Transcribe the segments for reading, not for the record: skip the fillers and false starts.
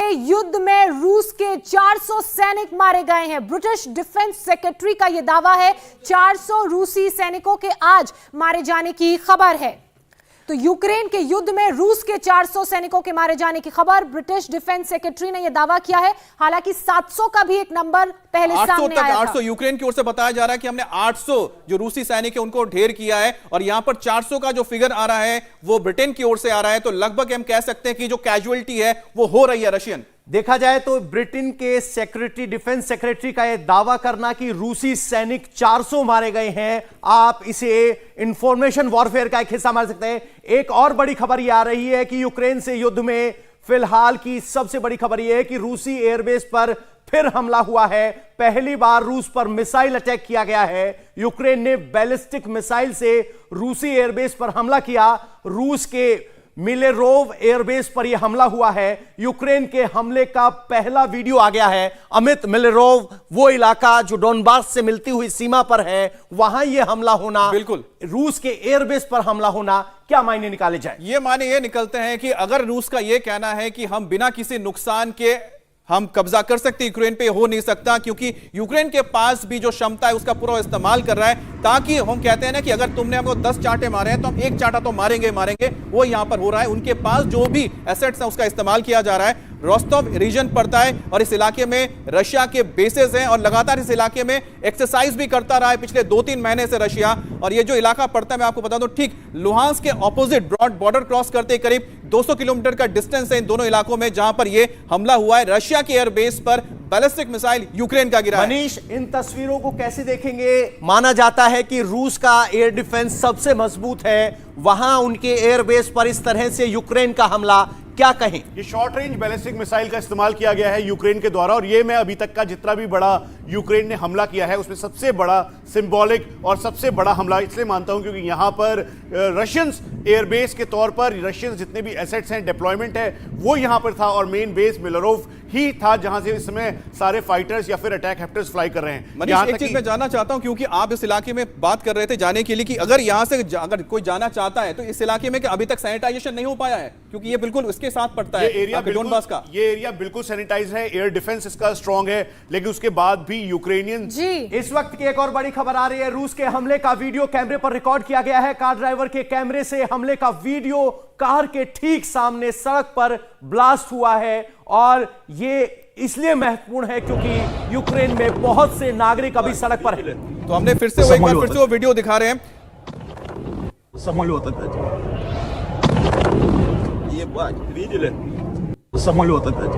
के युद्ध में रूस के 400 सैनिक मारे गए हैं। ब्रिटिश डिफेंस सेक्रेटरी का यह दावा है। 400 रूसी सैनिकों के आज मारे जाने की खबर है। तो यूक्रेन के युद्ध में रूस के 400 सैनिकों के मारे जाने की खबर, ब्रिटिश डिफेंस सेक्रेटरी ने यह दावा किया है। हालांकि 700 का भी एक नंबर पहले सामने आया था। 800 यूक्रेन की ओर से बताया जा रहा है कि हमने 800 जो रूसी सैनिक है उनको ढेर किया है, और यहां पर 400 का जो फिगर आ रहा है वो ब्रिटेन की ओर से आ रहा है। तो लगभग हम कह सकते हैं कि जो कैजुअलिटी है वो हो रही है रशियन। देखा जाए तो ब्रिटेन के सेक्रेटरी, डिफेंस सेक्रेटरी का यह दावा करना कि रूसी सैनिक 400 मारे गए हैं, आप इसे इंफॉर्मेशन वॉरफेयर का एक हिस्सा मान सकते हैं। एक और बड़ी खबर यह आ रही है कि यूक्रेन से युद्ध में फिलहाल की सबसे बड़ी खबर यह है कि रूसी एयरबेस पर फिर हमला हुआ है। पहली बार रूस पर मिसाइल अटैक किया गया है। यूक्रेन ने बैलिस्टिक मिसाइल से रूसी एयरबेस पर हमला किया। रूस के मिलेरोव एयरबेस पर यह हमला हुआ है। यूक्रेन के हमले का पहला वीडियो आ गया है। अमित, मिलेरोव वो इलाका जो डोनबास से मिलती हुई सीमा पर है, वहां यह हमला होना, बिल्कुल रूस के एयरबेस पर हमला होना, क्या मायने निकाले जाए? ये मायने ये निकलते हैं कि अगर रूस का यह कहना है कि हम बिना किसी नुकसान के हम कब्जा कर सकते हैं यूक्रेन पे, हो नहीं सकता, क्योंकि यूक्रेन के पास भी जो क्षमता है उसका पूरा इस्तेमाल कर रहा है। ताकि हम कहते हैं ना कि अगर तुमने हमको 10 चांटे मारे हैं तो हम एक चांटा तो मारेंगे, वो यहां पर हो रहा है। उनके पास जो भी एसेट्स हैं उसका इस्तेमाल किया जा रहा है। रोस्टोव रीजन पड़ता है और इस इलाके में रशिया के बेसेस हैं, और लगातार इस इलाके में एक्सरसाइज भी करता रहा है पिछले 2-3 महीने से रशिया। और ये जो इलाका पड़ता है, मैं आपको बता दूं, ठीक लुहांस्क के ऑपोजिट ब्रॉड बॉर्डर क्रॉस करते करीब 200 किलोमीटर का डिस्टेंस है इन दोनों इलाकों में, जहां पर यह हमला हुआ है। रशिया के एयरबेस पर बैलिस्टिक मिसाइल यूक्रेन का गिरा है। मनीष, इन तस्वीरों को कैसे देखेंगे? माना जाता है कि रूस का एयर डिफेंस सबसे मजबूत है, वहां उनके एयरबेस पर इस तरह से यूक्रेन का हमला, क्या कहें? ये शॉर्ट रेंज बैलिस्टिक मिसाइल का इस्तेमाल किया गया है यूक्रेन के द्वारा, और ये मैं अभी तक का जितना भी बड़ा यूक्रेन ने हमला किया है उसमें सबसे बड़ा सिंबॉलिक और सबसे बड़ा हमला इसलिए मानता हूं क्योंकि यहां पर रशियंस एयरबेस के तौर पर रशियंस जितने भी एसेट्स हैं, डिप्लॉयमेंट है, वो यहां पर था, और मेन बेस मिलेरोव ही था जहां से इस समय सारे फाइटर्स या फिर अटैक हेप्टर्स फ्लाई कर रहे हैं। मनीष, एक चीज मैं जानना चाहता हूं, क्योंकि आप इस इलाके में बात कर रहे थे जाने के लिए कि अगर यहां से अगर कोई जाना चाहता है तो इस इलाके में अभी तक सैनिटाइजेशन नहीं हो पाया है, क्योंकि ये बिल्कुल उसके साथ पड़ता है डोनबास का। ये एरिया बिल्कुल सैनिटाइज है, एयर डिफेंस इसका स्ट्रांग है, लेकिन उसके बाद भी यूक्रेनियन जी। इस वक्त की एक और बड़ी खबर आ रही है। रूस के हमले का वीडियो कैमरे पर रिकॉर्ड किया गया है। कार ड्राइवर के कैमरे से हमले का वीडियो कार के ठीक सामने सड़क पर ब्लास्ट हुआ है, और ये इसलिए महत्वपूर्ण है क्योंकि यूक्रेन में बहुत से नागरिक अभी सड़क पर हैं। तो हमने फिर से एक बार वो वीडियो दिखा रहे हैं। Самолет опять. Ебать, видели? Самолет опять.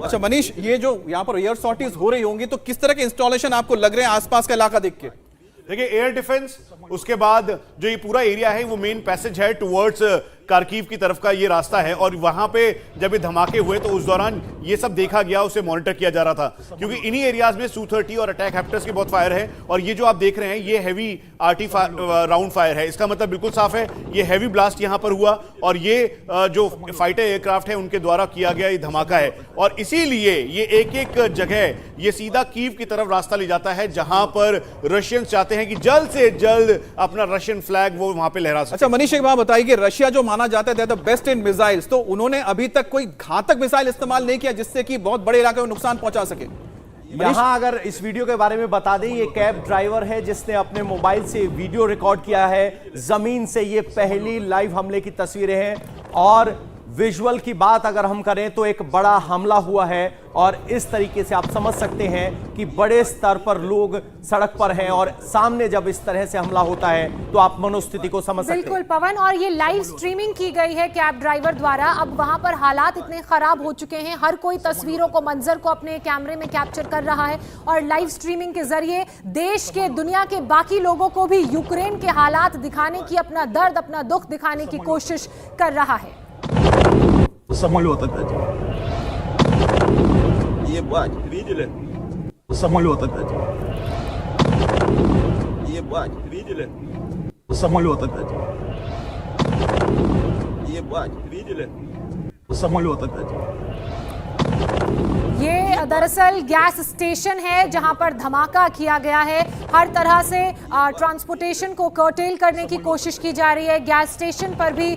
अच्छा मनीष, ये जो यहाँ पर एयर सॉर्टीज हो रही होंगी, तो किस तरह के इंस्टॉलेशन आपको लग रहे हैं आसपास का इलाका देख के? देखिए, एयर डिफेंस, उसके बाद जो ये पूरा एरिया है वो मेन पैसेज है टुवर्ड्स कारकीव की तरफ का ये रास्ता है, और वहां पे जब ये धमाके हुए तो उस दौरान ये सब देखा गया, उसे मॉनिटर किया जा रहा था, क्योंकि इन्हीं एरियाज में Su-30 और अटैक हेप्टर्स के बहुत फायर है। और ये जो आप देख रहे हैं ये हैवी आरटी राउंड फायर है, इसका मतलब बिल्कुल साफ है ये हैवी ब्लास्ट यहां पर हुआ, और ये जो फाइटर एयरक्राफ्ट है उनके द्वारा किया गया ये धमाका है। और इसीलिए ये एक एक जगह ये सीधा कीव की तरफ रास्ता ले जाता है, जहां पर रशियंस चाहते हैं कि जल्द से जल्द अपना रशियन फ्लैग वो वहां पे लहरा सके। अच्छा मनीष, एक बात बताइए कि रशिया जो माना जाता है द बेस्ट इन मिसाइल्स, तो उन्होंने अभी तक कोई घातक मिसाइल इस्तेमाल नहीं किया जिससे कि बहुत बड़े इलाके में नुकसान पहुंचा सके। यहां अगर इस वीडियो के बारे में बता दें, ये कैब ड्राइवर है जिसने अपने मोबाइल से वीडियो रिकॉर्ड किया है। जमीन से ये पहली लाइव हमले की तस्वीरें हैं, और विजुअल की बात अगर हम करें तो एक बड़ा हमला हुआ है, और इस तरीके से आप समझ सकते हैं कि बड़े स्तर पर लोग सड़क पर हैं, और सामने जब इस तरह से हमला होता है तो आप मनोस्थिति को समझ सकते हैं। बिल्कुल पवन, और ये लाइव स्ट्रीमिंग की गई है कैब ड्राइवर द्वारा। अब वहां पर हालात इतने खराब हो चुके हैं, हर कोई तस्वीरों को, मंजर को अपने कैमरे में कैप्चर कर रहा है, और लाइव स्ट्रीमिंग के जरिए देश के, दुनिया के बाकी लोगों को भी यूक्रेन के हालात दिखाने की, अपना दर्द, अपना दुख दिखाने की कोशिश कर रहा है। Самолет опять. Ебать, видели? Самолет опять. Ебать, видели? Самолет опять. Ебать, видели? Самолет опять. ये दरअसल गैस स्टेशन है जहां पर धमाका किया गया है। हर तरह से ट्रांसपोर्टेशन को कर्टेल करने की कोशिश की जा रही है। गैस स्टेशन पर भी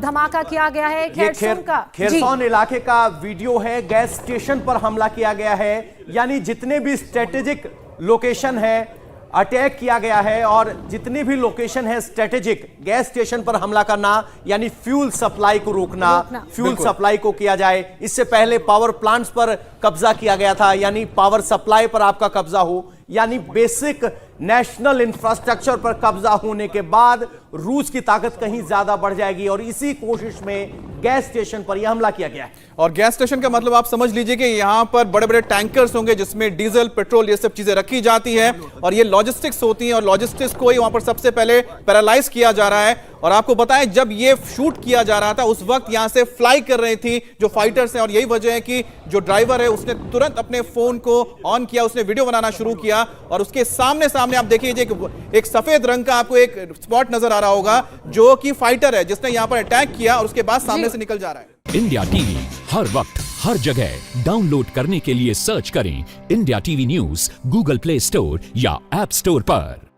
धमाका किया गया है। ये खेरसौन इलाके का वीडियो है। गैस स्टेशन पर हमला किया गया है, यानी जितने भी स्ट्रेटेजिक लोकेशन है अटैक किया गया है, और जितने भी लोकेशन है स्ट्रेटेजिक गैस स्टेशन पर हमला करना, यानी फ्यूल सप्लाई को रोकना। फ्यूल सप्लाई को किया जाए। इससे पहले पावर प्लांट्स पर कब्जा किया गया था, यानी पावर सप्लाई पर आपका कब्जा हो, यानी बेसिक नेशनल इंफ्रास्ट्रक्चर पर कब्जा होने के बाद रूस की ताकत कहीं ज्यादा बढ़ जाएगी, और इसी कोशिश में गैस स्टेशन पर यह हमला किया गया है। और गैस स्टेशन का मतलब आप समझ लीजिए कि यहां पर बड़े बड़े टैंकर्स होंगे जिसमें डीजल, पेट्रोल, ये सब चीजें रखी जाती है, और ये लॉजिस्टिक्स होती हैं, और लॉजिस्टिक्स को ही वहां पर सबसे पहले पैरालाइज किया जा रहा है। और आपको बताएं, जब ये शूट किया जा रहा था उस वक्त यहां से फ्लाई कर रही थी जो फाइटर्स हैं, और यही वजह है कि जो ड्राइवर है उसने तुरंत अपने फोन को ऑन किया, उसने वीडियो बनाना शुरू किया, और उसके सामने सामने आप देखिए एक सफेद रंग का आपको एक स्पॉट नजर आ रहा होगा जो कि फाइटर है जिसने यहां पर अटैक किया, और उसके बाद सामने से निकल जा रहा है। इंडिया टीवी हर वक्त हर जगह डाउनलोड करने के लिए सर्च करें India TV news Google play store या ऐप स्टोर पर।